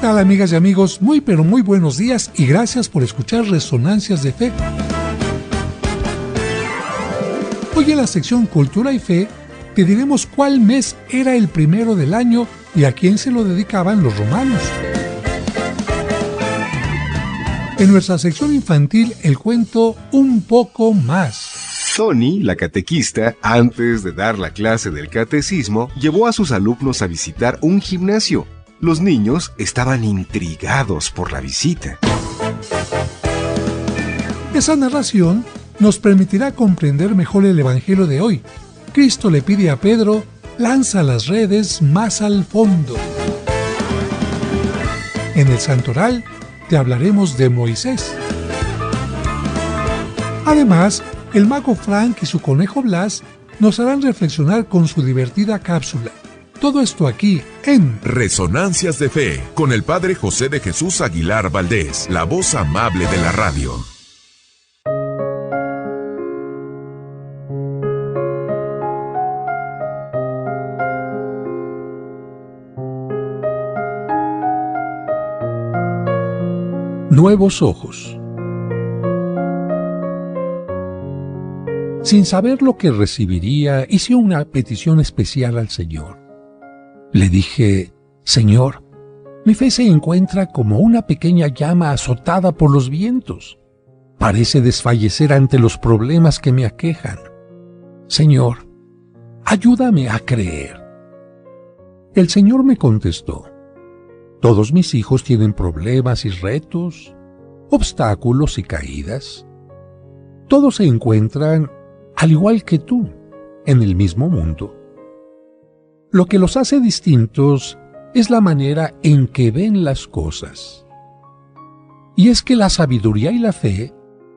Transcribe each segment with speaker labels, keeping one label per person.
Speaker 1: tal, amigas y amigos? Muy pero muy buenos días y gracias por escuchar Resonancias de Fe. Hoy en la sección Cultura y Fe te diremos cuál mes era el primero del año y a quién se lo dedicaban los romanos. En nuestra sección infantil, el cuento Un poco más.
Speaker 2: Tony, la catequista, antes de dar la clase del catecismo, llevó a sus alumnos a visitar un gimnasio. Los niños estaban intrigados por la visita.
Speaker 1: Esa narración nos permitirá comprender mejor el Evangelio de hoy. Cristo le pide a Pedro, lanza las redes más al fondo. En el Santoral te hablaremos de Moisés. Además, el mago Frank y su conejo Blas nos harán reflexionar con su divertida cápsula. Todo esto aquí en
Speaker 3: Resonancias de Fe, con el Padre José de Jesús Aguilar Valdés, la voz amable de la radio.
Speaker 1: Nuevos ojos. Sin saber lo que recibiría, hice una petición especial al Señor. Le dije, Señor, mi fe se encuentra como una pequeña llama azotada por los vientos. Parece desfallecer ante los problemas que me aquejan. Señor, ayúdame a creer. El Señor me contestó, todos mis hijos tienen problemas y retos, obstáculos y caídas. Todos se encuentran, al igual que tú, en el mismo mundo. Lo que los hace distintos es la manera en que ven las cosas. Y es que la sabiduría y la fe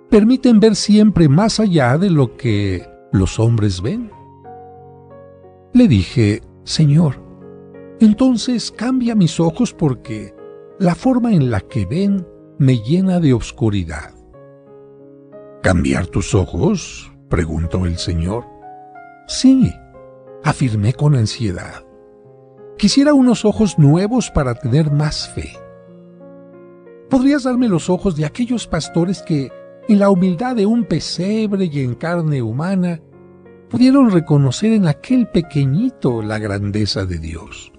Speaker 1: permiten ver siempre más allá de lo que los hombres ven. Le dije, Señor, entonces cambia mis ojos porque la forma en la que ven me llena de oscuridad. ¿Cambiar tus ojos?, preguntó el Señor. Sí, afirmé con ansiedad. Quisiera unos ojos nuevos para tener más fe. ¿Podrías darme los ojos de aquellos pastores que, en la humildad de un pesebre y en carne humana, pudieron reconocer en aquel pequeñito la grandeza de Dios?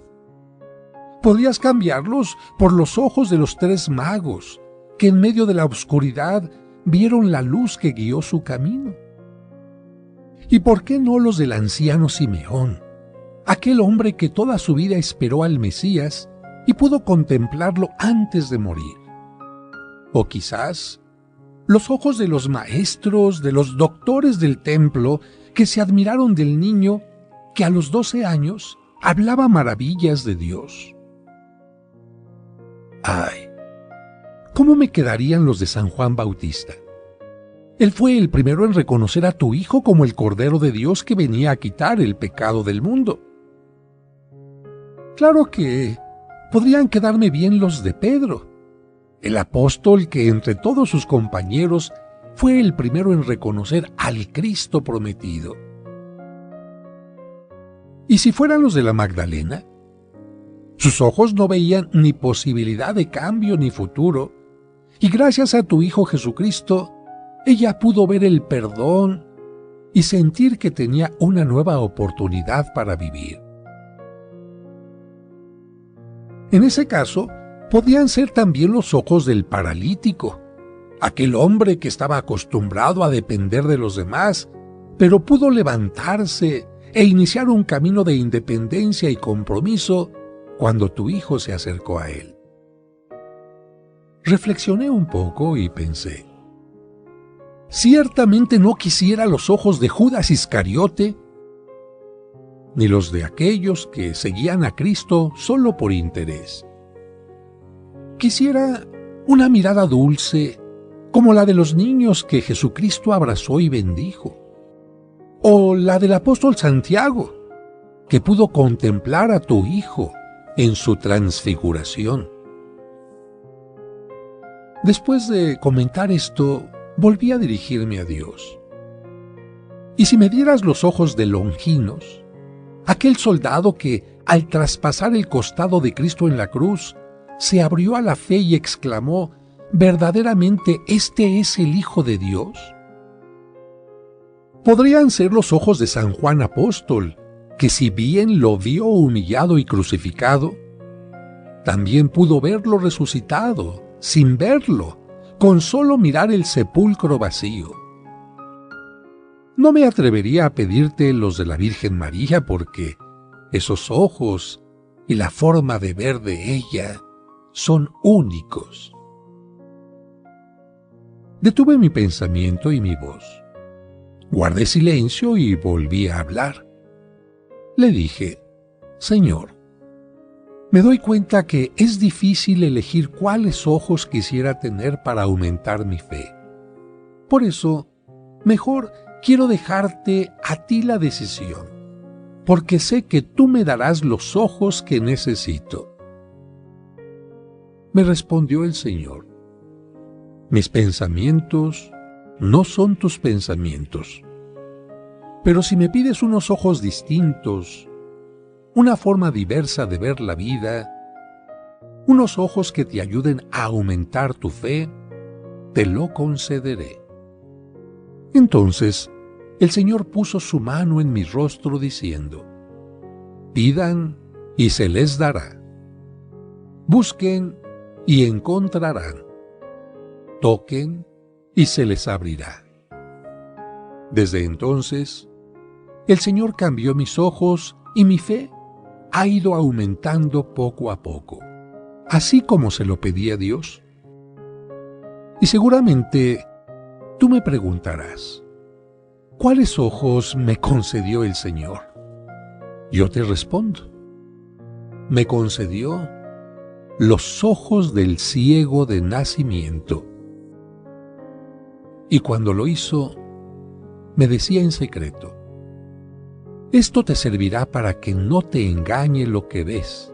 Speaker 1: ¿Podrías cambiarlos por los ojos de los 3 magos, que en medio de la oscuridad vieron la luz que guió su camino? ¿Y por qué no los del anciano Simeón, aquel hombre que toda su vida esperó al Mesías y pudo contemplarlo antes de morir? O quizás los ojos de los maestros, de los doctores del templo, que se admiraron del niño que a los 12 años hablaba maravillas de Dios. ¡Ay! ¿Cómo me quedarían los de San Juan Bautista? Él fue el primero en reconocer a tu Hijo como el Cordero de Dios que venía a quitar el pecado del mundo. Claro que podrían quedarme bien los de Pedro, el apóstol que entre todos sus compañeros fue el primero en reconocer al Cristo prometido. ¿Y si fueran los de la Magdalena? Sus ojos no veían ni posibilidad de cambio ni futuro, y gracias a tu Hijo Jesucristo, ella pudo ver el perdón y sentir que tenía una nueva oportunidad para vivir. En ese caso, podían ser también los ojos del paralítico, aquel hombre que estaba acostumbrado a depender de los demás, pero pudo levantarse e iniciar un camino de independencia y compromiso cuando tu Hijo se acercó a él. Reflexioné un poco y pensé, ciertamente no quisiera los ojos de Judas Iscariote, ni los de aquellos que seguían a Cristo solo por interés. Quisiera una mirada dulce, como la de los niños que Jesucristo abrazó y bendijo, o la del apóstol Santiago, que pudo contemplar a tu Hijo en su transfiguración. Después de comentar esto, volví a dirigirme a Dios. ¿Y si me dieras los ojos de Longinos, aquel soldado que, al traspasar el costado de Cristo en la cruz, se abrió a la fe y exclamó: ¿verdaderamente este es el Hijo de Dios? Podrían ser los ojos de San Juan Apóstol, que si bien lo vio humillado y crucificado, también pudo verlo resucitado, sin verlo, con solo mirar el sepulcro vacío. No me atrevería a pedirte los de la Virgen María porque esos ojos y la forma de ver de ella son únicos. Detuve mi pensamiento y mi voz. Guardé silencio y volví a hablar. Le dije: Señor, me doy cuenta que es difícil elegir cuáles ojos quisiera tener para aumentar mi fe. Por eso, mejor quiero dejarte a ti la decisión, porque sé que tú me darás los ojos que necesito. Me respondió el Señor: mis pensamientos no son tus pensamientos. Pero si me pides unos ojos distintos, una forma diversa de ver la vida, unos ojos que te ayuden a aumentar tu fe, te lo concederé. Entonces, el Señor puso su mano en mi rostro diciendo: pidan y se les dará. Busquen y encontrarán. Toquen y se les abrirá. Desde entonces, el Señor cambió mis ojos y mi fe ha ido aumentando poco a poco, así como se lo pedí a Dios. Y seguramente tú me preguntarás: ¿cuáles ojos me concedió el Señor? Yo te respondo: me concedió los ojos del ciego de nacimiento. Y cuando lo hizo, me decía en secreto: esto te servirá para que no te engañe lo que ves,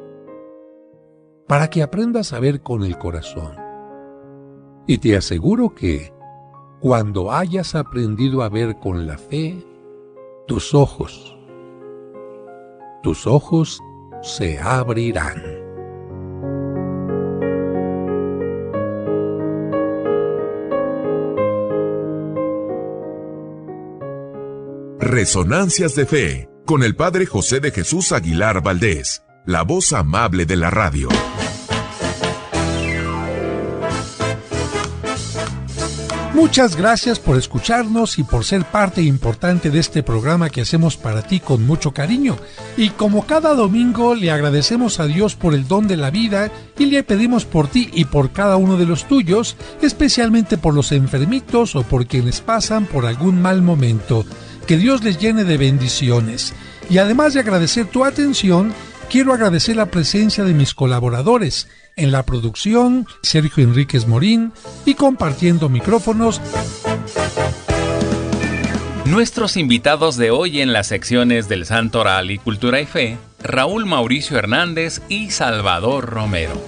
Speaker 1: para que aprendas a ver con el corazón. Y te aseguro que, cuando hayas aprendido a ver con la fe, tus ojos se abrirán.
Speaker 3: Resonancias de Fe, con el Padre José de Jesús Aguilar Valdés, la voz amable de la radio.
Speaker 1: Muchas gracias por escucharnos y por ser parte importante de este programa que hacemos para ti con mucho cariño. Y como cada domingo, le agradecemos a Dios por el don de la vida y le pedimos por ti y por cada uno de los tuyos, especialmente por los enfermitos o por quienes pasan por algún mal momento. Que Dios les llene de bendiciones. Y además de agradecer tu atención, quiero agradecer la presencia de mis colaboradores en la producción, Sergio Enríquez Morín, y compartiendo micrófonos,
Speaker 4: nuestros invitados de hoy en las secciones del Santo Oral y Cultura y Fe, Raúl Mauricio Hernández y Salvador Romero.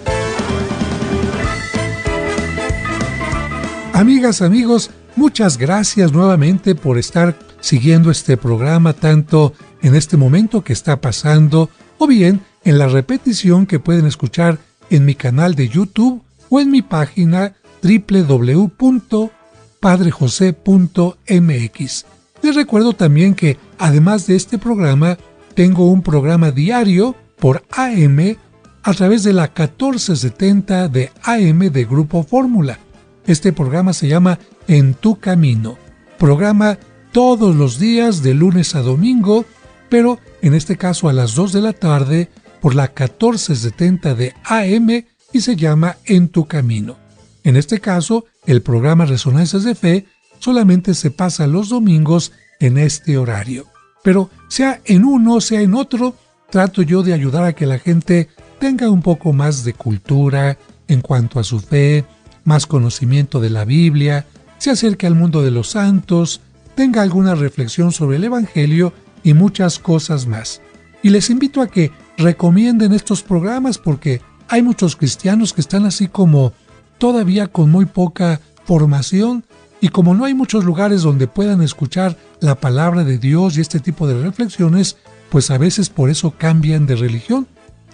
Speaker 1: Amigas, amigos, muchas gracias nuevamente por estar siguiendo este programa, tanto en este momento que está pasando o bien en la repetición que pueden escuchar en mi canal de YouTube o en mi página www.padrejose.mx. Les recuerdo también que además de este programa, tengo un programa diario por AM a través de la 1470 de AM de Grupo Fórmula. Este programa se llama En tu Camino. Programa todos los días de lunes a domingo, pero en este caso a las 2 de la tarde por la 1470 de AM y se llama En tu Camino. En este caso, el programa Resonancias de Fe solamente se pasa los domingos en este horario. Pero sea en uno, sea en otro, trato yo de ayudar a que la gente tenga un poco más de cultura en cuanto a su fe, más conocimiento de la Biblia, se acerque al mundo de los santos, tenga alguna reflexión sobre el Evangelio y muchas cosas más. Y les invito a que recomienden estos programas porque hay muchos cristianos que están así como todavía con muy poca formación y como no hay muchos lugares donde puedan escuchar la palabra de Dios y este tipo de reflexiones, pues a veces por eso cambian de religión.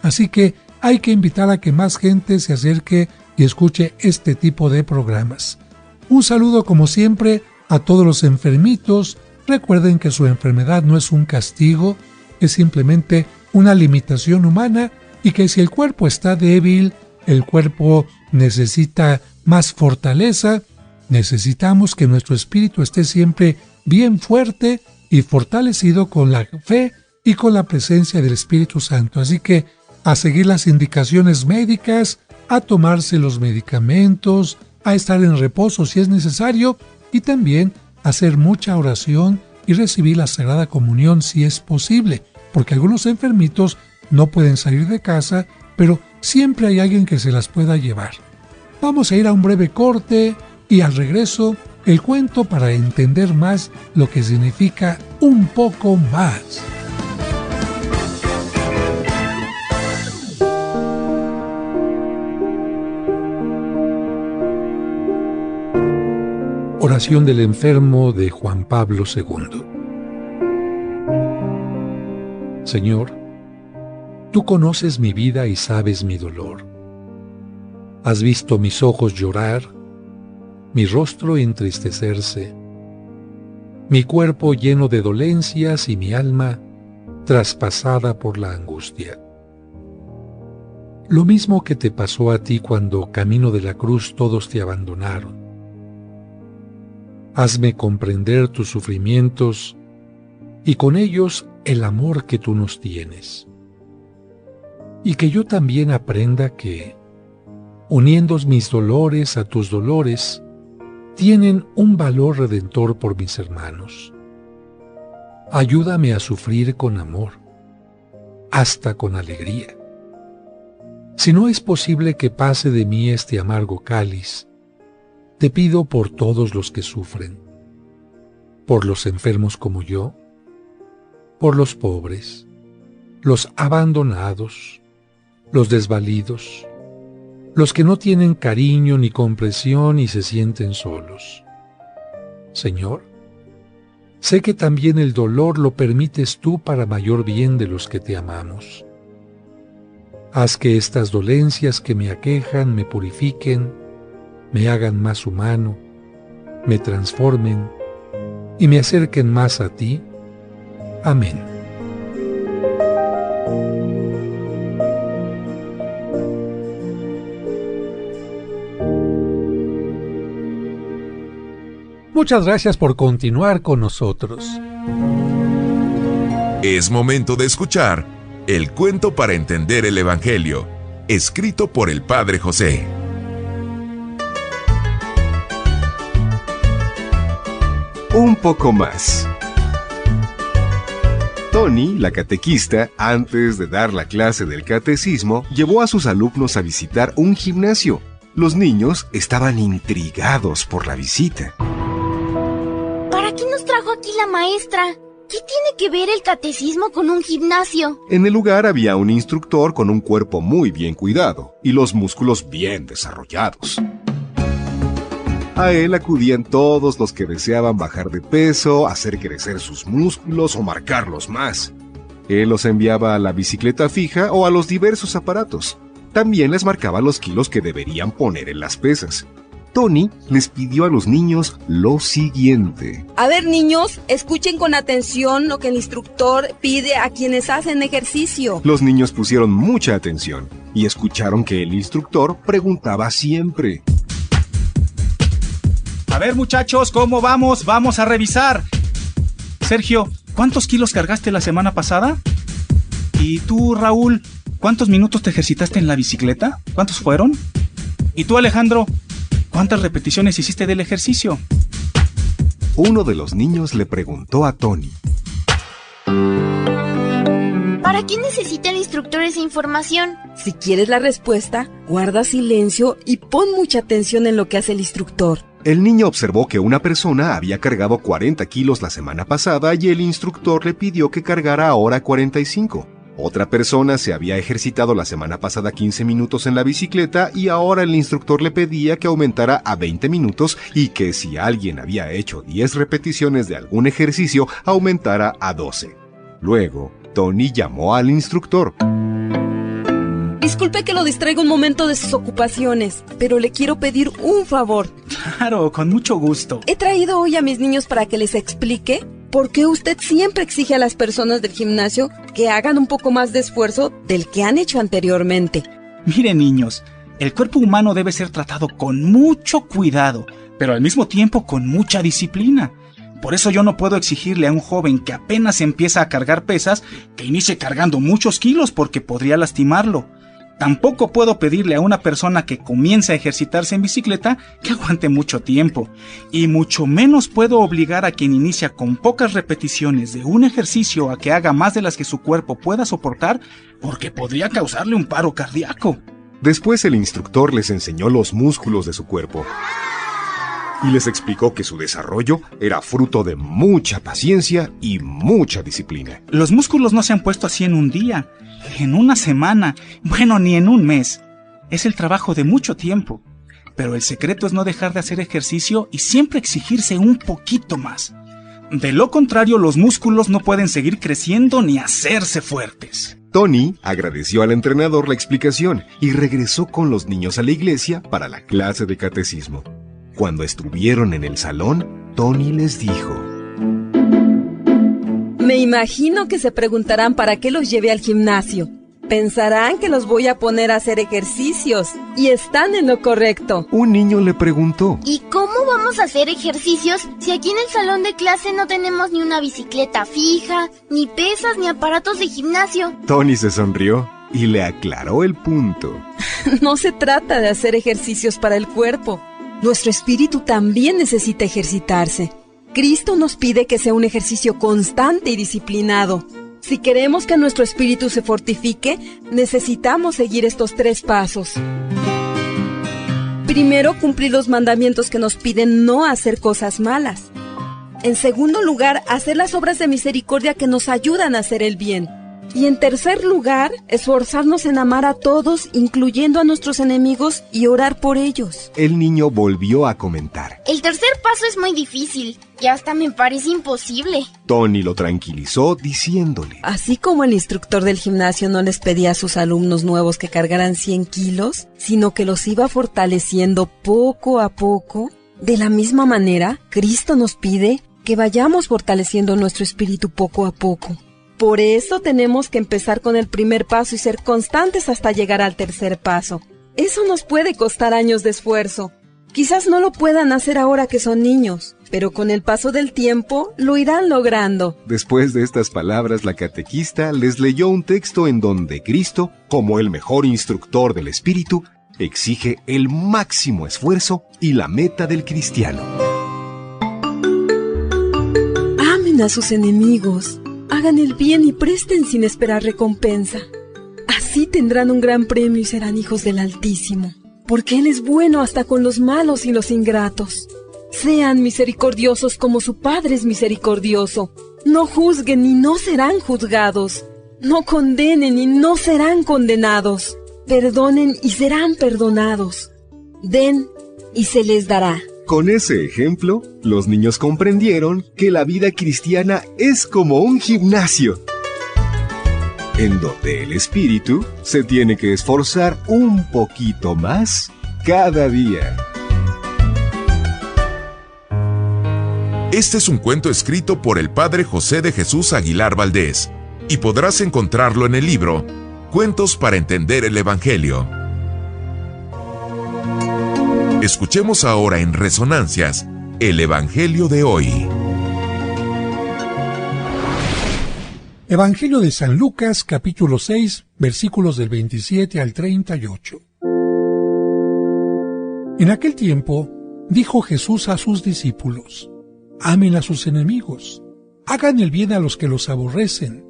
Speaker 1: Así que hay que invitar a que más gente se acerque y escuche este tipo de programas. Un saludo como siempre a todos los enfermitos. Recuerden que su enfermedad no es un castigo, es simplemente una limitación humana, y que si el cuerpo está débil, el cuerpo necesita más fortaleza, necesitamos que nuestro espíritu esté siempre bien fuerte y fortalecido con la fe y con la presencia del Espíritu Santo. Así que a seguir las indicaciones médicas, a tomarse los medicamentos, a estar en reposo si es necesario, y también hacer mucha oración y recibir la Sagrada Comunión si es posible, porque algunos enfermitos no pueden salir de casa, pero siempre hay alguien que se las pueda llevar. Vamos a ir a un breve corte y al regreso el cuento para entender más lo que significa un poco más. Oración del enfermo de Juan Pablo II. Señor, tú conoces mi vida y sabes mi dolor. Has visto mis ojos llorar, mi rostro entristecerse, mi cuerpo lleno de dolencias y mi alma traspasada por la angustia. Lo mismo que te pasó a ti cuando camino de la cruz todos te abandonaron. Hazme comprender tus sufrimientos y con ellos el amor que tú nos tienes. Y que yo también aprenda que, uniendo mis dolores a tus dolores, tienen un valor redentor por mis hermanos. Ayúdame a sufrir con amor, hasta con alegría. Si no es posible que pase de mí este amargo cáliz, te pido por todos los que sufren, por los enfermos como yo, por los pobres, los abandonados, los desvalidos, los que no tienen cariño ni comprensión y se sienten solos. Señor, sé que también el dolor lo permites tú para mayor bien de los que te amamos. Haz que estas dolencias que me aquejan me purifiquen, me hagan más humano, me transformen y me acerquen más a ti. Amén. Muchas gracias por continuar con nosotros.
Speaker 3: Es momento de escuchar el cuento para entender el Evangelio, escrito por el Padre José.
Speaker 2: Un poco más. Tony, la catequista, antes de dar la clase del catecismo, llevó a sus alumnos a visitar un gimnasio. Los niños estaban intrigados por la visita.
Speaker 5: ¿Para qué nos trajo aquí la maestra? ¿Qué tiene que ver el catecismo con un gimnasio?
Speaker 2: En el lugar había un instructor con un cuerpo muy bien cuidado y los músculos bien desarrollados. A él acudían todos los que deseaban bajar de peso, hacer crecer sus músculos o marcarlos más. Él los enviaba a la bicicleta fija o a los diversos aparatos. También les marcaba los kilos que deberían poner en las pesas. Tony les pidió a los niños lo siguiente.
Speaker 6: A ver, niños, escuchen con atención lo que el instructor pide a quienes hacen ejercicio.
Speaker 2: Los niños pusieron mucha atención y escucharon que el instructor preguntaba siempre:
Speaker 7: A ver, muchachos, ¿cómo vamos? Vamos a revisar. Sergio, ¿cuántos kilos cargaste la semana pasada? ¿Y tú, Raúl, cuántos minutos te ejercitaste en la bicicleta? ¿Cuántos fueron? ¿Y tú, Alejandro, cuántas repeticiones hiciste del ejercicio?
Speaker 2: Uno de los niños le preguntó a Tony:
Speaker 5: ¿Para qué necesita el instructor esa información?
Speaker 6: Si quieres la respuesta, guarda silencio y pon mucha atención en lo que hace el instructor.
Speaker 2: El niño observó que una persona había cargado 40 kilos la semana pasada y el instructor le pidió que cargara ahora 45. Otra persona se había ejercitado la semana pasada 15 minutos en la bicicleta y ahora el instructor le pedía que aumentara a 20 minutos y que si alguien había hecho 10 repeticiones de algún ejercicio, aumentara a 12. Luego, Tony llamó al instructor.
Speaker 6: Disculpe que lo distraiga un momento de sus ocupaciones, pero le quiero pedir un favor.
Speaker 7: Claro, con mucho gusto.
Speaker 6: He traído hoy a mis niños para que les explique por qué usted siempre exige a las personas del gimnasio que hagan un poco más de esfuerzo del que han hecho anteriormente.
Speaker 7: Miren, niños, el cuerpo humano debe ser tratado con mucho cuidado, pero al mismo tiempo con mucha disciplina. Por eso yo no puedo exigirle a un joven que apenas empieza a cargar pesas que inicie cargando muchos kilos porque podría lastimarlo. Tampoco puedo pedirle a una persona que comience a ejercitarse en bicicleta que aguante mucho tiempo. Y mucho menos puedo obligar a quien inicia con pocas repeticiones de un ejercicio a que haga más de las que su cuerpo pueda soportar, porque podría causarle un paro cardíaco.
Speaker 2: Después el instructor les enseñó los músculos de su cuerpo y les explicó que su desarrollo era fruto de mucha paciencia y mucha disciplina.
Speaker 7: Los músculos no se han puesto así en un día, en una semana, bueno, ni en un mes. Es el trabajo de mucho tiempo. Pero el secreto es no dejar de hacer ejercicio y siempre exigirse un poquito más. De lo contrario, los músculos no pueden seguir creciendo ni hacerse fuertes.
Speaker 2: Tony agradeció al entrenador la explicación y regresó con los niños a la iglesia para la clase de catecismo. Cuando estuvieron en el salón, Tony les dijo:
Speaker 6: Me imagino que se preguntarán para qué los llevé al gimnasio. Pensarán que los voy a poner a hacer ejercicios, y están en lo correcto.
Speaker 2: Un niño le preguntó:
Speaker 5: ¿Y cómo vamos a hacer ejercicios si aquí en el salón de clase no tenemos ni una bicicleta fija, ni pesas, ni aparatos de gimnasio?
Speaker 2: Tony se sonrió y le aclaró el punto.
Speaker 6: No se trata de hacer ejercicios para el cuerpo. Nuestro espíritu también necesita ejercitarse. Cristo nos pide que sea un ejercicio constante y disciplinado. Si queremos que nuestro espíritu se fortifique, necesitamos seguir estos 3 pasos. Primero, cumplir los mandamientos que nos piden no hacer cosas malas. En segundo lugar, hacer las obras de misericordia que nos ayudan a hacer el bien. Y en tercer lugar, esforzarnos en amar a todos, incluyendo a nuestros enemigos, y orar por ellos.
Speaker 2: El niño volvió a comentar:
Speaker 5: El tercer paso es muy difícil y hasta me parece imposible.
Speaker 2: Tony lo tranquilizó diciéndole:
Speaker 6: Así como el instructor del gimnasio no les pedía a sus alumnos nuevos que cargaran 100 kilos, sino que los iba fortaleciendo poco a poco, de la misma manera, Cristo nos pide que vayamos fortaleciendo nuestro espíritu poco a poco. Por eso tenemos que empezar con el primer paso y ser constantes hasta llegar al tercer paso. Eso nos puede costar años de esfuerzo. Quizás no lo puedan hacer ahora que son niños, pero con el paso del tiempo lo irán logrando.
Speaker 2: Después de estas palabras, la catequista les leyó un texto en donde Cristo, como el mejor instructor del espíritu, exige el máximo esfuerzo y la meta del cristiano.
Speaker 6: Amen a sus enemigos. Hagan el bien y presten sin esperar recompensa. Así tendrán un gran premio y serán hijos del Altísimo, porque Él es bueno hasta con los malos y los ingratos. Sean misericordiosos como su Padre es misericordioso. No juzguen y no serán juzgados. No condenen y no serán condenados. Perdonen y serán perdonados. Den y se les dará.
Speaker 2: Con ese ejemplo, los niños comprendieron que la vida cristiana es como un gimnasio, en donde el espíritu se tiene que esforzar un poquito más cada día.
Speaker 3: Este es un cuento escrito por el padre José de Jesús Aguilar Valdés y podrás encontrarlo en el libro Cuentos para entender el Evangelio. Escuchemos ahora en Resonancias el Evangelio de hoy.
Speaker 1: Evangelio de San Lucas, capítulo 6, versículos del 27 al 38. En aquel tiempo, dijo Jesús a sus discípulos: Amen a sus enemigos, hagan el bien a los que los aborrecen,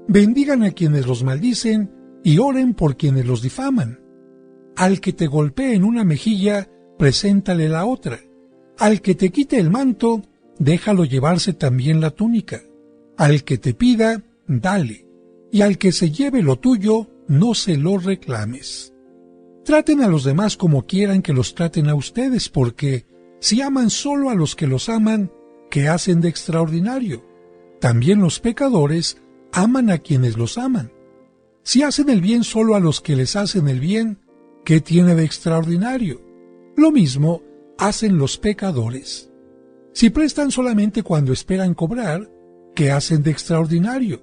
Speaker 1: bendigan a quienes los maldicen y oren por quienes los difaman. Al que te golpee en una mejilla, preséntale la otra. Al que te quite el manto, déjalo llevarse también la túnica. Al que te pida, dale. Y al que se lleve lo tuyo, no se lo reclames. Traten a los demás como quieran que los traten a ustedes, porque si aman solo a los que los aman, ¿qué hacen de extraordinario? También los pecadores aman a quienes los aman. Si hacen el bien solo a los que les hacen el bien, ¿qué tiene de extraordinario? Lo mismo hacen los pecadores. Si prestan solamente cuando esperan cobrar, ¿qué hacen de extraordinario?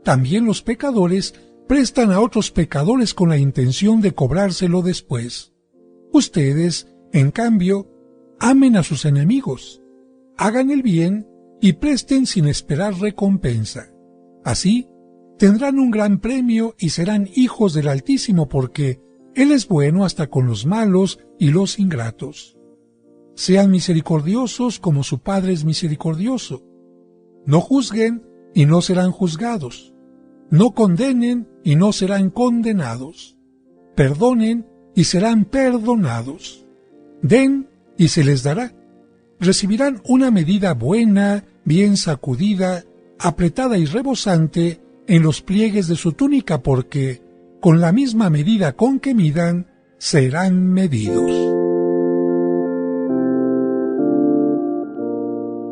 Speaker 1: También los pecadores prestan a otros pecadores con la intención de cobrárselo después. Ustedes, en cambio, amen a sus enemigos, hagan el bien y presten sin esperar recompensa. Así, tendrán un gran premio y serán hijos del Altísimo, porque Él es bueno hasta con los malos y los ingratos. Sean misericordiosos como su Padre es misericordioso. No juzguen y no serán juzgados. No condenen y no serán condenados. Perdonen y serán perdonados. Den y se les dará. Recibirán una medida buena, bien sacudida, apretada y rebosante en los pliegues de su túnica, porque con la misma medida con que midan, serán medidos.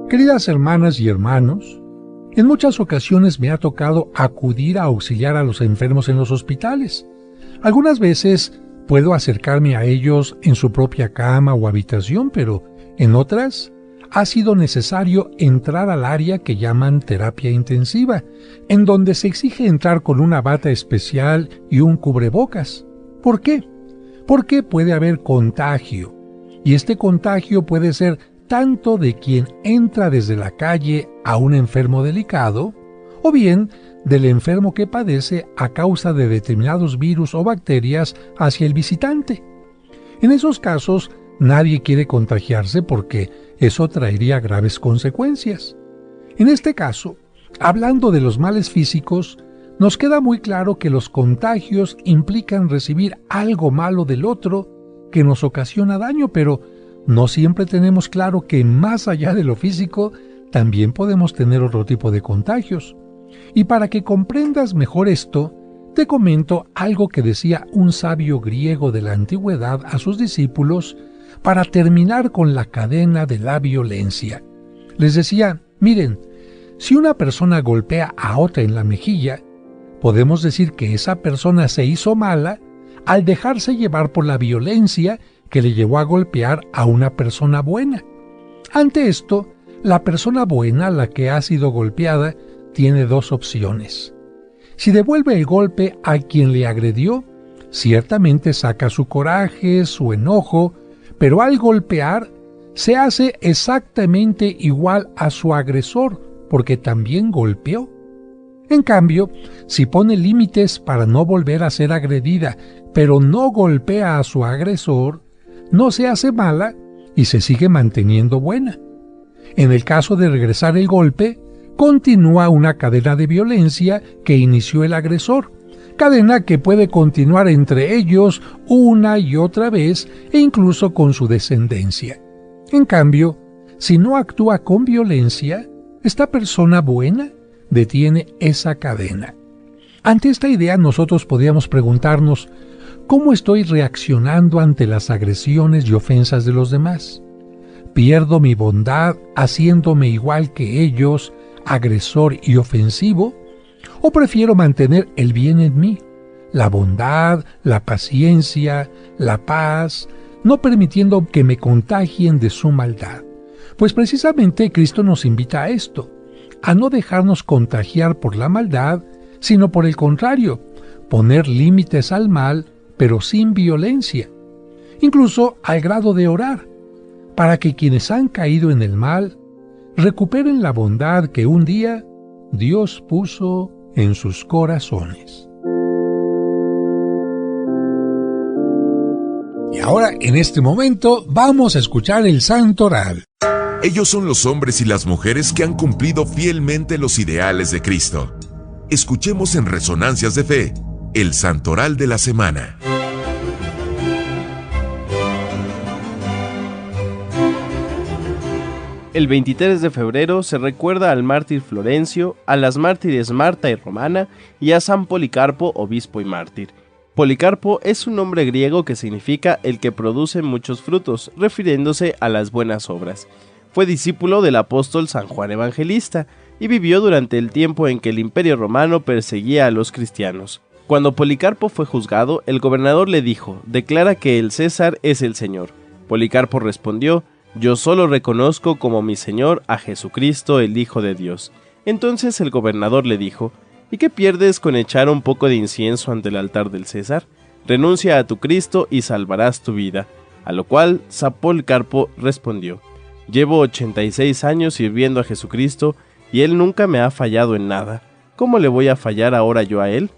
Speaker 1: Queridas hermanas y hermanos, en muchas ocasiones me ha tocado acudir a auxiliar a los enfermos en los hospitales. Algunas veces puedo acercarme a ellos en su propia cama o habitación, pero en otras ha sido necesario entrar al área que llaman terapia intensiva, en donde se exige entrar con una bata especial y un cubrebocas. ¿Por qué? Porque puede haber contagio, y este contagio puede ser tanto de quien entra desde la calle a un enfermo delicado, o bien del enfermo que padece a causa de determinados virus o bacterias hacia el visitante. En esos casos, nadie quiere contagiarse porque eso traería graves consecuencias. En este caso, hablando de los males físicos, nos queda muy claro que los contagios implican recibir algo malo del otro que nos ocasiona daño, pero no siempre tenemos claro que más allá de lo físico, también podemos tener otro tipo de contagios. Y para que comprendas mejor esto, te comento algo que decía un sabio griego de la antigüedad a sus discípulos para terminar con la cadena de la violencia. Les decía, miren, si una persona golpea a otra en la mejilla, podemos decir que esa persona se hizo mala al dejarse llevar por la violencia que le llevó a golpear a una persona buena. Ante esto, la persona buena, la que ha sido golpeada, tiene dos opciones. Si devuelve el golpe a quien le agredió, ciertamente saca su coraje, su enojo, pero al golpear, se hace exactamente igual a su agresor, porque también golpeó. En cambio, si pone límites para no volver a ser agredida, pero no golpea a su agresor, no se hace mala y se sigue manteniendo buena. En el caso de regresar el golpe, continúa una cadena de violencia que inició el agresor, cadena que puede continuar entre ellos una y otra vez e incluso con su descendencia. En cambio, si no actúa con violencia, esta persona buena detiene esa cadena. Ante esta idea nosotros podríamos preguntarnos, ¿cómo estoy reaccionando ante las agresiones y ofensas de los demás? ¿Pierdo mi bondad haciéndome igual que ellos, agresor y ofensivo? ¿O prefiero mantener el bien en mí, la bondad, la paciencia, la paz, no permitiendo que me contagien de su maldad? Pues precisamente Cristo nos invita a esto, a no dejarnos contagiar por la maldad, sino por el contrario, poner límites al mal, pero sin violencia, incluso al grado de orar, para que quienes han caído en el mal recuperen la bondad que un día Dios puso en sus corazones. Y ahora, en este momento, vamos a escuchar el Santoral.
Speaker 3: Ellos son los hombres y las mujeres que han cumplido fielmente los ideales de Cristo. Escuchemos en Resonancias de Fe, el Santoral de la semana.
Speaker 8: El 23 de febrero se recuerda al mártir Florencio, a las mártires Marta y Romana y a San Policarpo, obispo y mártir. Policarpo es un nombre griego que significa el que produce muchos frutos, refiriéndose a las buenas obras. Fue discípulo del apóstol San Juan Evangelista y vivió durante el tiempo en que el Imperio Romano perseguía a los cristianos. Cuando Policarpo fue juzgado, el gobernador le dijo: «Declara que el César es el Señor». Policarpo respondió: «Yo solo reconozco como mi Señor a Jesucristo, el Hijo de Dios». Entonces el gobernador le dijo: «¿Y qué pierdes con echar un poco de incienso ante el altar del César? Renuncia a tu Cristo y salvarás tu vida». A lo cual San Policarpo respondió: «Llevo 86 años sirviendo a Jesucristo y Él nunca me ha fallado en nada. ¿Cómo le voy a fallar ahora yo a Él?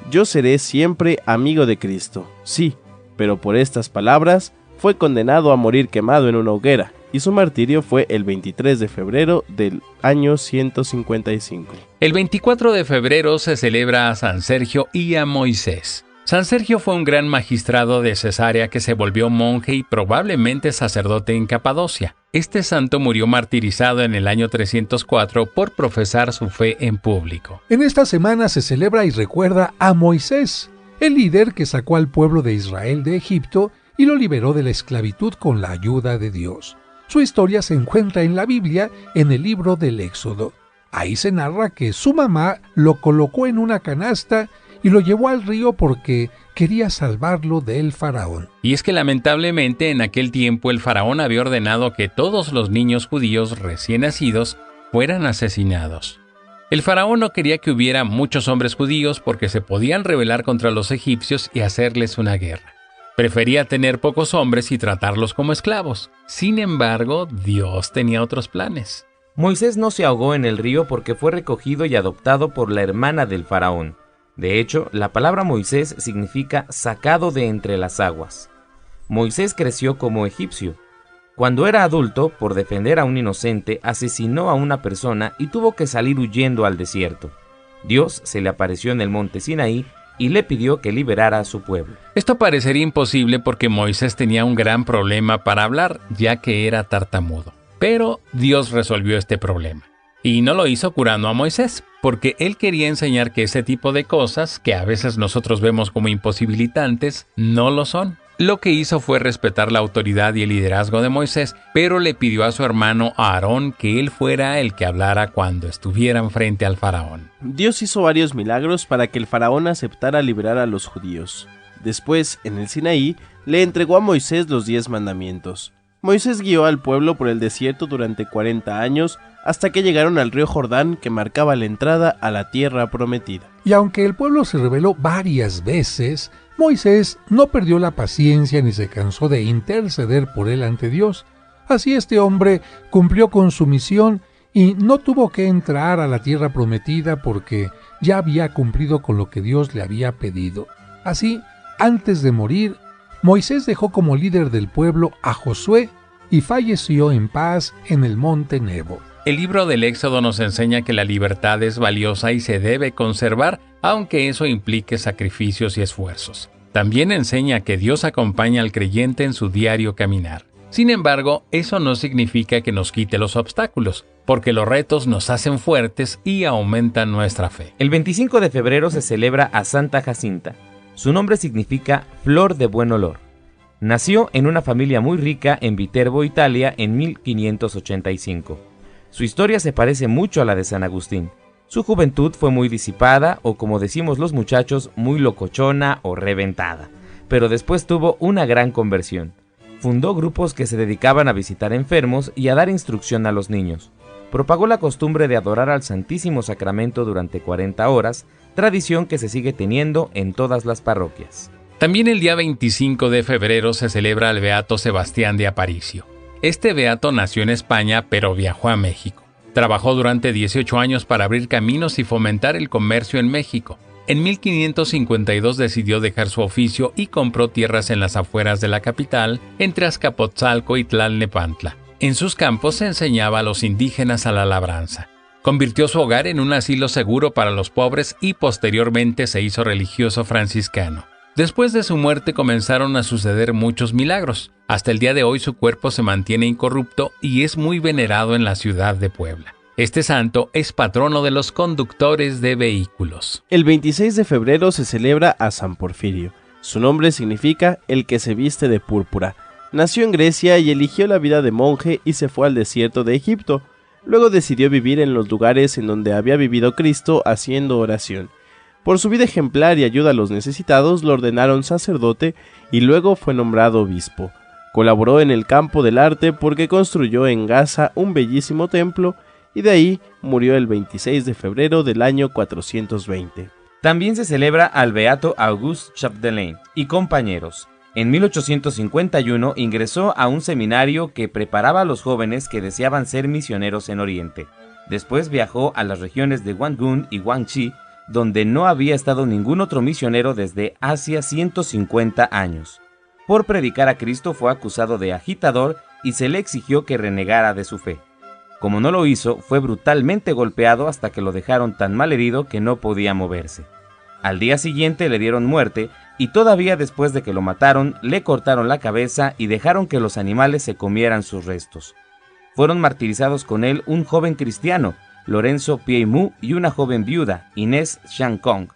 Speaker 8: Yo seré siempre amigo de Cristo». Sí, pero por estas palabras fue condenado a morir quemado en una hoguera, y su martirio fue el 23 de febrero del año 155.
Speaker 4: El 24 de febrero se celebra a San Sergio y a Moisés. San Sergio fue un gran magistrado de Cesarea que se volvió monje y probablemente sacerdote en Capadocia. Este santo murió martirizado en el año 304 por profesar su fe en público.
Speaker 1: En esta semana se celebra y recuerda a Moisés, el líder que sacó al pueblo de Israel de Egipto y lo liberó de la esclavitud con la ayuda de Dios. Su historia se encuentra en la Biblia, en el libro del Éxodo. Ahí se narra que su mamá lo colocó en una canasta y lo llevó al río porque quería salvarlo del faraón.
Speaker 4: Y es que lamentablemente en aquel tiempo el faraón había ordenado que todos los niños judíos recién nacidos fueran asesinados. El faraón no quería que hubiera muchos hombres judíos porque se podían rebelar contra los egipcios y hacerles una guerra. Prefería tener pocos hombres y tratarlos como esclavos. Sin embargo, Dios tenía otros planes.
Speaker 9: Moisés no se ahogó en el río porque fue recogido y adoptado por la hermana del faraón. De hecho, la palabra Moisés significa sacado de entre las aguas. Moisés creció como egipcio. Cuando era adulto, por defender a un inocente, asesinó a una persona y tuvo que salir huyendo al desierto. Dios se le apareció en el monte Sinaí y le pidió que liberara a su pueblo.
Speaker 4: Esto parecería imposible porque Moisés tenía un gran problema para hablar, ya que era tartamudo. Pero Dios resolvió este problema. Y no lo hizo curando a Moisés, porque él quería enseñar que ese tipo de cosas, que a veces nosotros vemos como imposibilitantes, no lo son. Lo que hizo fue respetar la autoridad y el liderazgo de Moisés, pero le pidió a su hermano Aarón que él fuera el que hablara cuando estuvieran frente al faraón.
Speaker 8: Dios hizo varios milagros para que el faraón aceptara liberar a los judíos. Después, en el Sinaí, le entregó a Moisés los 10 mandamientos. Moisés guió al pueblo por el desierto durante 40 años, hasta que llegaron al río Jordán que marcaba la entrada a la tierra prometida.
Speaker 1: Y aunque el pueblo se rebeló varias veces, Moisés no perdió la paciencia ni se cansó de interceder por él ante Dios. Así este hombre cumplió con su misión y no tuvo que entrar a la tierra prometida porque ya había cumplido con lo que Dios le había pedido. Así, antes de morir, Moisés dejó como líder del pueblo a Josué y falleció en paz en el monte Nebo.
Speaker 4: El libro del Éxodo nos enseña que la libertad es valiosa y se debe conservar, aunque eso implique sacrificios y esfuerzos. También enseña que Dios acompaña al creyente en su diario caminar. Sin embargo, eso no significa que nos quite los obstáculos, porque los retos nos hacen fuertes y aumentan nuestra fe.
Speaker 9: El 25 de febrero se celebra a Santa Jacinta. Su nombre significa flor de buen olor. Nació en una familia muy rica en Viterbo, Italia, en 1585. Su historia se parece mucho a la de San Agustín. Su juventud fue muy disipada, o como decimos los muchachos, muy locochona o reventada. Pero después tuvo una gran conversión. Fundó grupos que se dedicaban a visitar enfermos y a dar instrucción a los niños. Propagó la costumbre de adorar al Santísimo Sacramento durante 40 horas, tradición que se sigue teniendo en todas las parroquias.
Speaker 4: También el día 25 de febrero se celebra el beato Sebastián de Aparicio. Este beato nació en España, pero viajó a México. Trabajó durante 18 años para abrir caminos y fomentar el comercio en México. En 1552 decidió dejar su oficio y compró tierras en las afueras de la capital, entre Azcapotzalco y Tlalnepantla. En sus campos se enseñaba a los indígenas a la labranza. Convirtió su hogar en un asilo seguro para los pobres y posteriormente se hizo religioso franciscano. Después de su muerte comenzaron a suceder muchos milagros. Hasta el día de hoy su cuerpo se mantiene incorrupto y es muy venerado en la ciudad de Puebla. Este santo es patrono de los conductores de vehículos.
Speaker 8: El 26 de febrero se celebra a San Porfirio. Su nombre significa el que se viste de púrpura. Nació en Grecia y eligió la vida de monje y se fue al desierto de Egipto. Luego decidió vivir en los lugares en donde había vivido Cristo haciendo oración. Por su vida ejemplar y ayuda a los necesitados, lo ordenaron sacerdote y luego fue nombrado obispo. Colaboró en el campo del arte porque construyó en Gaza un bellísimo templo y de ahí murió el 26 de febrero del año 420.
Speaker 9: También se celebra al beato Auguste Chapdelaine y compañeros. En 1851 ingresó a un seminario que preparaba a los jóvenes que deseaban ser misioneros en Oriente. Después viajó a las regiones de Guangdong y Guangxi, donde no había estado ningún otro misionero desde hacía 150 años. Por predicar a Cristo fue acusado de agitador y se le exigió que renegara de su fe. Como no lo hizo, fue brutalmente golpeado hasta que lo dejaron tan mal herido que no podía moverse. Al día siguiente le dieron muerte y todavía después de que lo mataron, le cortaron la cabeza y dejaron que los animales se comieran sus restos. Fueron martirizados con él un joven cristiano, Lorenzo Pieymu, y una joven viuda, Inés Shankong.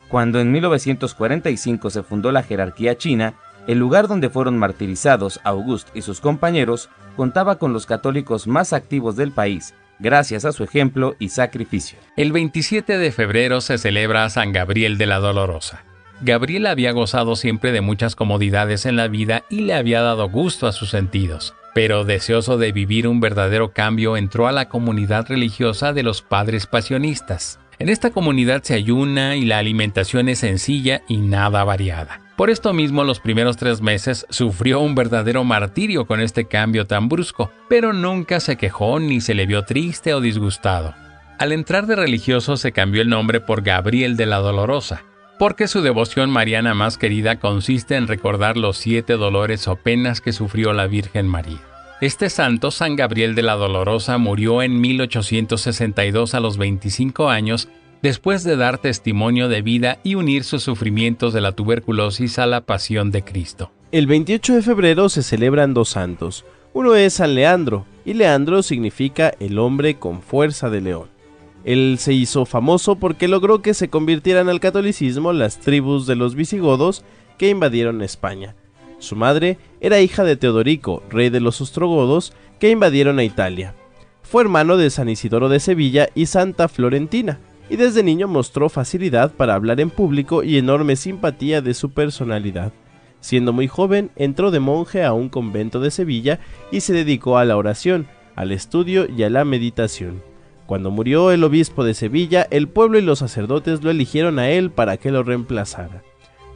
Speaker 9: Cuando en 1945 se fundó la jerarquía china, el lugar donde fueron martirizados Auguste y sus compañeros contaba con los católicos más activos del país, gracias a su ejemplo y sacrificio.
Speaker 4: El 27 de febrero se celebra a San Gabriel de la Dolorosa. Gabriel había gozado siempre de muchas comodidades en la vida y le había dado gusto a sus sentidos, pero deseoso de vivir un verdadero cambio entró a la comunidad religiosa de los Padres Pasionistas. En esta comunidad se ayuna y la alimentación es sencilla y nada variada. Por esto mismo, los primeros 3 meses sufrió un verdadero martirio con este cambio tan brusco, pero nunca se quejó ni se le vio triste o disgustado. Al entrar de religioso se cambió el nombre por Gabriel de la Dolorosa, porque su devoción mariana más querida consiste en recordar los 7 dolores o penas que sufrió la Virgen María. Este santo, San Gabriel de la Dolorosa, murió en 1862 a los 25 años, después de dar testimonio de vida y unir sus sufrimientos de la tuberculosis a la pasión de Cristo.
Speaker 8: El 28 de febrero se celebran 2 santos. Uno es San Leandro, y Leandro significa el hombre con fuerza de león. Él se hizo famoso porque logró que se convirtieran al catolicismo las tribus de los visigodos que invadieron España. Su madre era hija de Teodorico, rey de los ostrogodos, que invadieron a Italia. Fue hermano de San Isidoro de Sevilla y Santa Florentina, y desde niño mostró facilidad para hablar en público y enorme simpatía de su personalidad. Siendo muy joven, entró de monje a un convento de Sevilla y se dedicó a la oración, al estudio y a la meditación. Cuando murió el obispo de Sevilla, el pueblo y los sacerdotes lo eligieron a él para que lo reemplazara.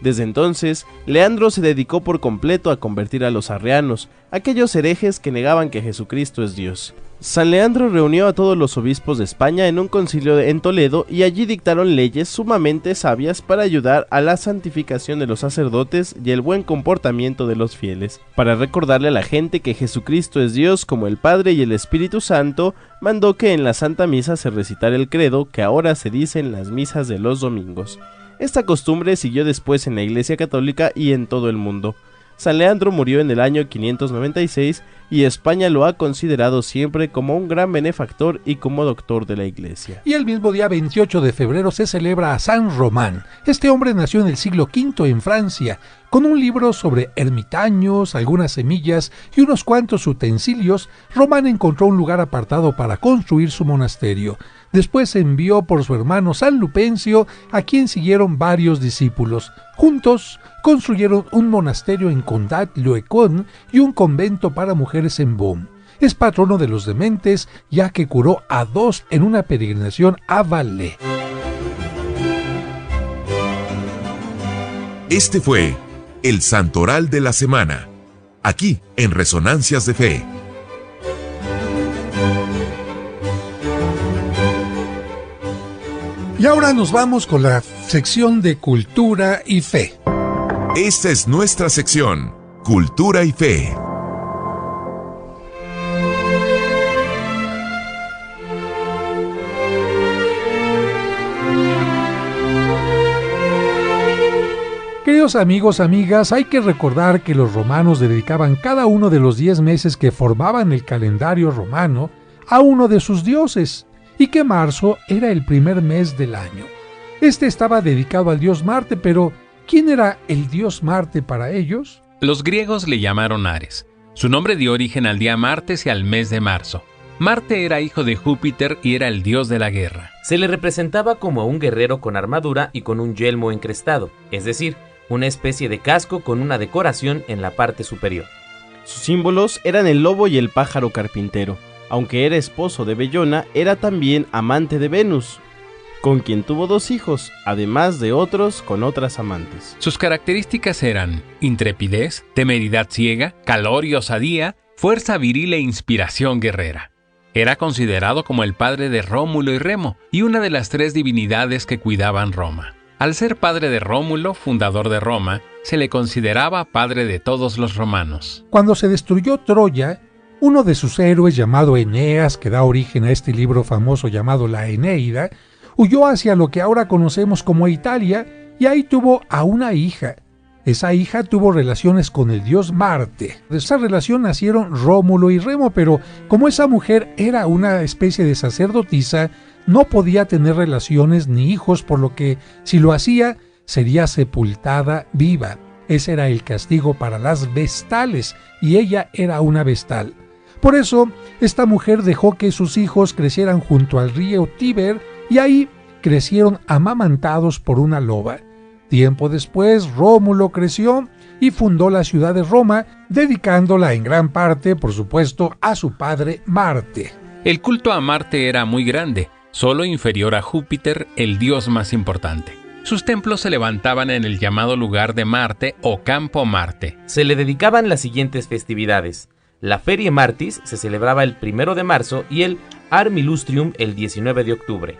Speaker 8: Desde entonces, Leandro se dedicó por completo a convertir a los arrianos, aquellos herejes que negaban que Jesucristo es Dios. San Leandro reunió a todos los obispos de España en un concilio en Toledo y allí dictaron leyes sumamente sabias para ayudar a la santificación de los sacerdotes y el buen comportamiento de los fieles. Para recordarle a la gente que Jesucristo es Dios como el Padre y el Espíritu Santo, mandó que en la Santa Misa se recitara el credo que ahora se dice en las misas de los domingos. Esta costumbre siguió después en la Iglesia Católica y en todo el mundo. San Leandro murió en el año 596 y España lo ha considerado siempre como un gran benefactor y como doctor de la Iglesia.
Speaker 1: Y el mismo día 28 de febrero se celebra a San Román. Este hombre nació en el siglo V en Francia, con un libro sobre ermitaños, algunas semillas y unos cuantos utensilios. Román encontró un lugar apartado para construir su monasterio. Después envió por su hermano San Lupencio, a quien siguieron varios discípulos. Juntos construyeron un monasterio en Condat-Loecon y un convento para mujeres en Beaune. Es patrono de los dementes, ya que curó a 2 en una peregrinación a Valais.
Speaker 3: Este fue el Santoral de la Semana, aquí en Resonancias de Fe.
Speaker 1: Y ahora nos vamos con la sección de Cultura y Fe.
Speaker 3: Esta es nuestra sección, Cultura y Fe.
Speaker 1: Queridos amigos, amigas, hay que recordar que los romanos dedicaban cada uno de los 10 meses que formaban el calendario romano a uno de sus dioses, y que marzo era el primer mes del año. Este estaba dedicado al dios Marte, pero ¿quién era el dios Marte para ellos?
Speaker 4: Los griegos le llamaron Ares. Su nombre dio origen al día martes y al mes de marzo. Marte era hijo de Júpiter y era el dios de la guerra.
Speaker 9: Se le representaba como un guerrero con armadura y con un yelmo encrestado, es decir, una especie de casco con una decoración en la parte superior.
Speaker 8: Sus símbolos eran el lobo y el pájaro carpintero. Aunque era esposo de Bellona, era también amante de Venus, con quien tuvo 2 hijos, además de otros con otras amantes.
Speaker 4: Sus características eran intrepidez, temeridad ciega, calor y osadía, fuerza viril e inspiración guerrera. Era considerado como el padre de Rómulo y Remo y una de las 3 divinidades que cuidaban Roma. Al ser padre de Rómulo, fundador de Roma, se le consideraba padre de todos los romanos.
Speaker 1: Cuando se destruyó Troya, uno de sus héroes, llamado Eneas, que da origen a este libro famoso llamado la Eneida, huyó hacia lo que ahora conocemos como Italia y ahí tuvo a una hija. Esa hija tuvo relaciones con el dios Marte. De esa relación nacieron Rómulo y Remo, pero como esa mujer era una especie de sacerdotisa, no podía tener relaciones ni hijos, por lo que si lo hacía, sería sepultada viva. Ese era el castigo para las vestales, y ella era una vestal. Por eso, esta mujer dejó que sus hijos crecieran junto al río Tíber, y ahí crecieron amamantados por una loba. Tiempo después, Rómulo creció y fundó la ciudad de Roma, dedicándola en gran parte, por supuesto, a su padre Marte.
Speaker 4: El culto a Marte era muy grande, solo inferior a Júpiter, el dios más importante. Sus templos se levantaban en el llamado lugar de Marte o Campo Marte.
Speaker 9: Se le dedicaban las siguientes festividades. La Ferie Martis se celebraba el 1 de marzo y el Armilustrium el 19 de octubre.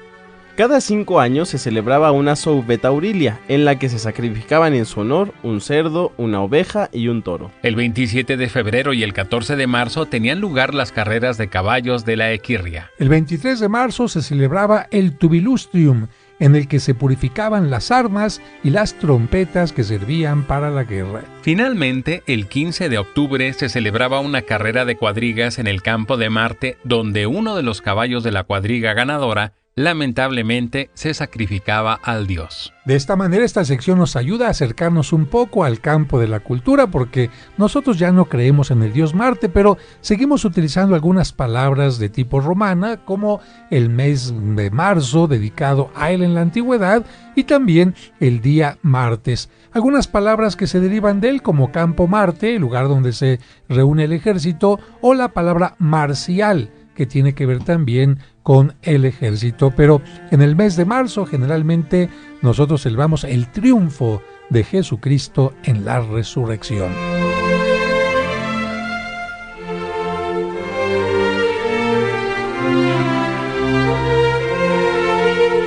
Speaker 8: Cada 5 años se celebraba una Soubeta Aurilia, en la que se sacrificaban en su honor un cerdo, una oveja y un toro.
Speaker 4: El 27 de febrero y el 14 de marzo tenían lugar las carreras de caballos de la Equirria.
Speaker 1: El 23 de marzo se celebraba el Tubilustrium, en el que se purificaban las armas y las trompetas que servían para la guerra.
Speaker 4: Finalmente, el 15 de octubre se celebraba una carrera de cuadrigas en el campo de Marte, donde uno de los caballos de la cuadriga ganadora lamentablemente se sacrificaba al dios.
Speaker 1: De esta manera esta sección nos ayuda a acercarnos un poco al campo de la cultura, porque nosotros ya no creemos en el dios Marte, pero seguimos utilizando algunas palabras de tipo romana, como el mes de marzo dedicado a él en la antigüedad, y también el día martes. Algunas palabras que se derivan de él, como Campo Marte, el lugar donde se reúne el ejército, o la palabra marcial, que tiene que ver también con el ejército. Pero en el mes de marzo generalmente nosotros celebramos el triunfo de Jesucristo en la resurrección.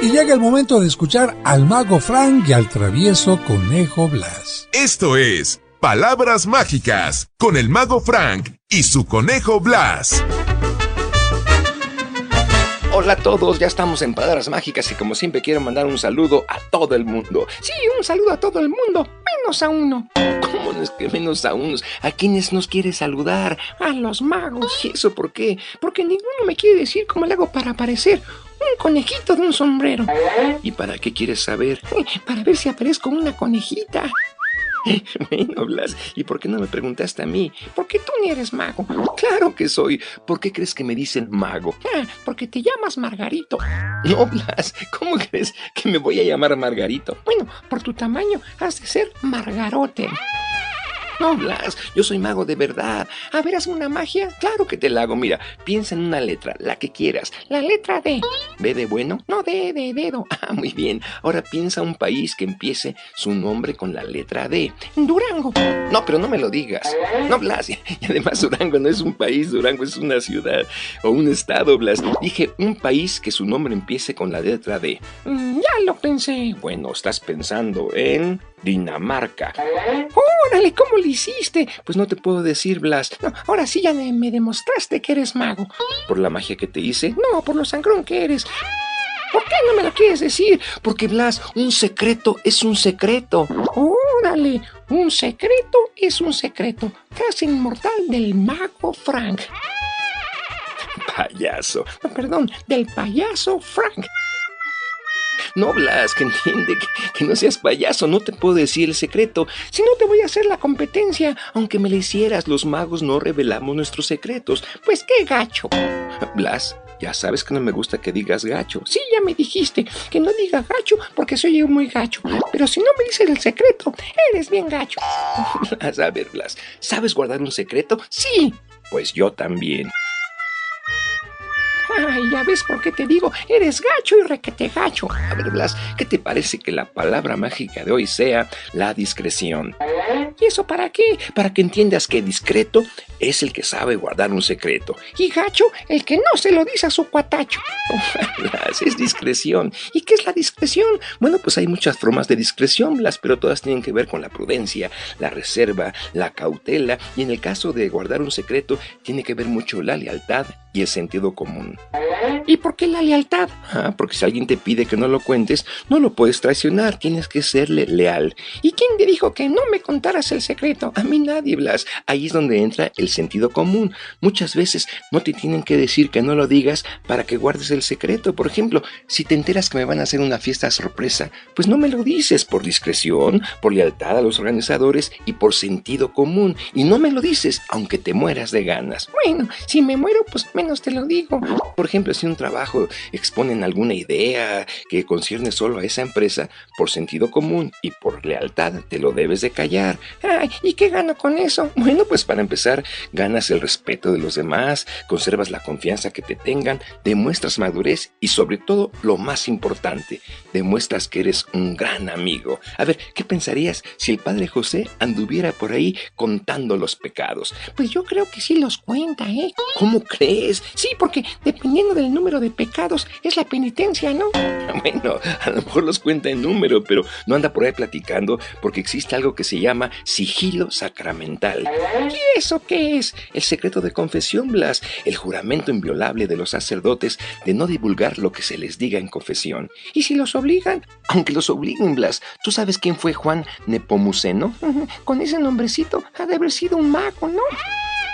Speaker 1: Y llega el momento de escuchar al mago Frank y al travieso conejo Blas.
Speaker 3: Esto es Palabras Mágicas con el mago Frank y su conejo Blas.
Speaker 10: Hola a todos, ya estamos en Palabras Mágicas y como siempre quiero mandar un saludo a todo el mundo. Sí, un saludo a todo el mundo, menos a uno. ¿Cómo no es que menos a unos? ¿A quiénes nos quiere saludar? A los magos. ¿Y eso por qué? Porque ninguno me quiere decir cómo le hago para aparecer un conejito de un sombrero. ¿Y para qué quieres saber? Para ver si aparezco una conejita. Bueno, Blas, ¿y por qué no me preguntaste a mí? Porque tú ni eres mago. Claro que soy. ¿Por qué crees que me dicen mago? Porque te llamas Margarito. No, Blas, ¿cómo crees que me voy a llamar Margarito? Bueno, por tu tamaño has de ser Margarote. No, Blas, yo soy mago de verdad. A ver, hazme una magia. Claro que te la hago. Mira, piensa en una letra, la que quieras. La letra D. ¿B de bueno? No, D de dedo. Ah, muy bien. Ahora piensa un país que empiece su nombre con la letra D. Durango. No, pero no me lo digas. No, Blas. Y además Durango no es un país, Durango es una ciudad o un estado, Blas. Dije un país que su nombre empiece con la letra D. Ya lo pensé. Bueno, estás pensando en Dinamarca. ¡Órale! ¿Cómo le hiciste? Pues no te puedo decir, Blas. No, ahora sí ya me demostraste que eres mago. ¿Por la magia que te hice? No, por lo sangrón que eres. ¿Por qué no me lo quieres decir? Porque, Blas, un secreto es un secreto. ¡Órale! Un secreto es un secreto. Frase inmortal del mago Frank. Payaso. Perdón, del payaso Frank. No, Blas, que entiende, que no seas payaso, no te puedo decir el secreto. Si no te voy a hacer la competencia, aunque me la hicieras, los magos no revelamos nuestros secretos. Pues qué gacho. Blas, ya sabes que no me gusta que digas gacho. Sí, ya me dijiste que no diga gacho porque soy yo muy gacho. Pero si no me dices el secreto, eres bien gacho. Blas, a ver, Blas, ¿sabes guardar un secreto? Sí, pues yo también. Ay, ya ves por qué te digo, eres gacho y requete gacho. A ver, Blas, ¿qué te parece que la palabra mágica de hoy sea la discreción? ¿Y eso para qué? Para que entiendas que discreto es el que sabe guardar un secreto y gacho el que no se lo dice a su cuatacho. Blas, es discreción. ¿Y qué es la discreción? Bueno, pues hay muchas formas de discreción, Blas, pero todas tienen que ver con la prudencia, la reserva, la cautela, y en el caso de guardar un secreto tiene que ver mucho la lealtad y el sentido común. ¿Y por qué la lealtad? Porque si alguien te pide que no lo cuentes, no lo puedes traicionar, tienes que serle leal. ¿Y quién te dijo que no me contaras el secreto? A mí nadie, Blas. Ahí es donde entra el sentido común. Muchas veces no te tienen que decir que no lo digas para que guardes el secreto. Por ejemplo, si te enteras que me van a hacer una fiesta sorpresa, pues no me lo dices por discreción, por lealtad a los organizadores y por sentido común. Y no me lo dices, aunque te mueras de ganas. Bueno, si me muero, pues menos te lo digo. Por ejemplo, si un trabajo exponen alguna idea que concierne solo a esa empresa, por sentido común y por lealtad te lo debes de callar. Ay, ¿y qué gano con eso? Bueno, pues para empezar, ganas el respeto de los demás, conservas la confianza que te tengan, demuestras madurez y sobre todo, lo más importante, demuestras que eres un gran amigo. A ver, ¿qué pensarías si el padre José anduviera por ahí contando los pecados? Pues yo creo que sí los cuenta, ¿eh? ¿Cómo crees? Sí, porque dependiendo del número de pecados es la penitencia, ¿no? Bueno, a lo mejor los cuenta en número, pero no anda por ahí platicando porque existe algo que se llama sigilo sacramental. ¿Y eso qué es? El secreto de confesión, Blas, el juramento inviolable de los sacerdotes de no divulgar lo que se les diga en confesión. ¿Y si los obligan? Aunque los obliguen, Blas, ¿tú sabes quién fue Juan Nepomuceno? Con ese nombrecito ha de haber sido un mago, ¿no?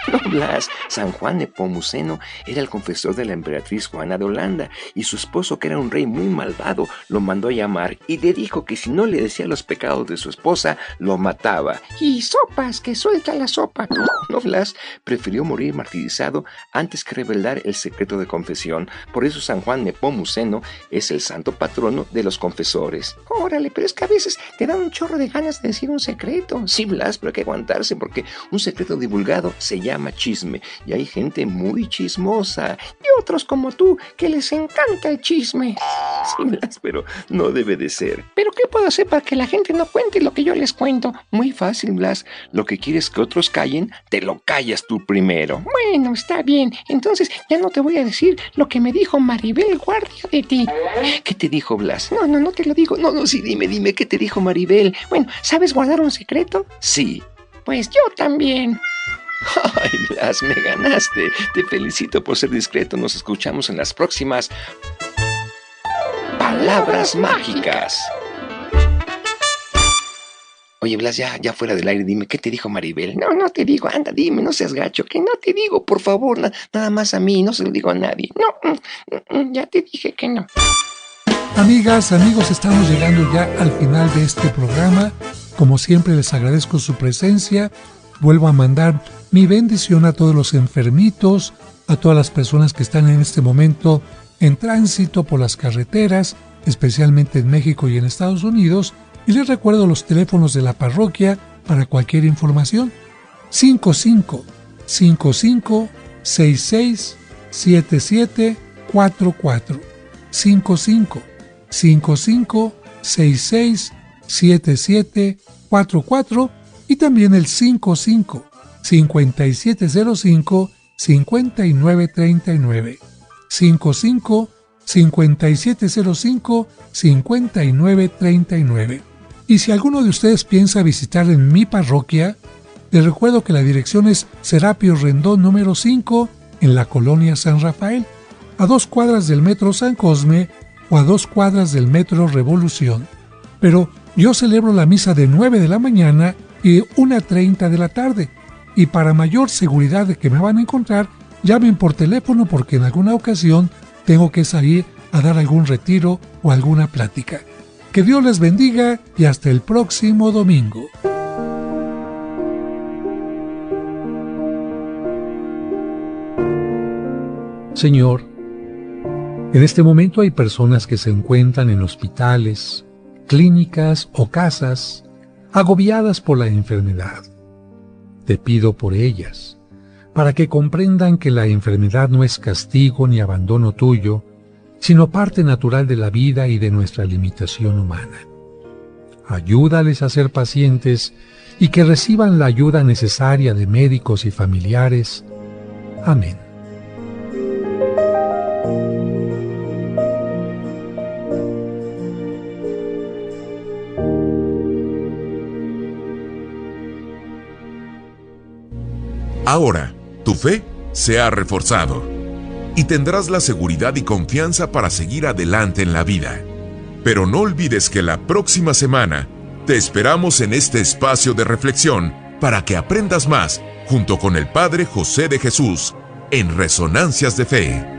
Speaker 10: No, Blas, San Juan Nepomuceno era el confesor de la emperatriz Juana de Holanda y su esposo, que era un rey muy malvado, lo mandó a llamar y le dijo que si no le decía los pecados de su esposa, lo mataba. Y sopas, que suelta la sopa. No, Blas, prefirió morir martirizado antes que revelar el secreto de confesión. Por eso San Juan Nepomuceno es el santo patrono de los confesores. Órale, pero es que a veces te dan un chorro de ganas de decir un secreto. Sí, Blas, pero hay que aguantarse porque un secreto divulgado se llama chisme y hay gente muy chismosa y otros como tú que les encanta el chisme. Sí, Blas, pero no debe de ser. ¿Pero qué puedo hacer para que la gente no cuente lo que yo les cuento? Muy fácil, Blas. Lo que quieres que otros callen, te lo callas tú primero. Bueno, está bien. Entonces ya no te voy a decir lo que me dijo Maribel Guardia de ti. ¿Qué te dijo, Blas? No te lo digo. No, sí, dime, ¿qué te dijo Maribel? Bueno, ¿sabes guardar un secreto? Sí. Pues yo también. Ay, Blas, me ganaste. Te felicito por ser discreto. Nos escuchamos en las próximas Palabras Mágicas. Oye, Blas, ya fuera del aire, dime, ¿qué te dijo Maribel? No te digo, anda, dime, no seas gacho, que no te digo, por favor, nada más a mí, no se lo digo a nadie. No, ya te dije que no.
Speaker 1: Amigas, amigos, estamos llegando ya al final de este programa. Como siempre, les agradezco su presencia. Vuelvo a mandar mi bendición a todos los enfermitos, a todas las personas que están en este momento en tránsito por las carreteras, especialmente en México y en Estados Unidos, y les recuerdo los teléfonos de la parroquia para cualquier información: 55-55-66-7744, 55-55-66-7744, y también el 55-5705-5939, 55-5705-5939. Y si alguno de ustedes piensa visitar en mi parroquia, les recuerdo que la dirección es Serapio Rendón número 5, en la colonia San Rafael, a 2 cuadras del Metro San Cosme o a 2 cuadras del Metro Revolución. Pero yo celebro la misa de 9 de la mañana y 1:30 de la tarde, y para mayor seguridad de que me van a encontrar, llamen por teléfono porque en alguna ocasión tengo que salir a dar algún retiro o alguna plática. Que Dios les bendiga y hasta el próximo domingo. Señor, en este momento hay personas que se encuentran en hospitales, clínicas o casas, agobiadas por la enfermedad. Te pido por ellas, para que comprendan que la enfermedad no es castigo ni abandono tuyo, sino parte natural de la vida y de nuestra limitación humana. Ayúdales a ser pacientes y que reciban la ayuda necesaria de médicos y familiares. Amén.
Speaker 3: Ahora, tu fe se ha reforzado y tendrás la seguridad y confianza para seguir adelante en la vida. Pero no olvides que la próxima semana te esperamos en este espacio de reflexión para que aprendas más junto con el Padre José de Jesús en Resonancias de Fe.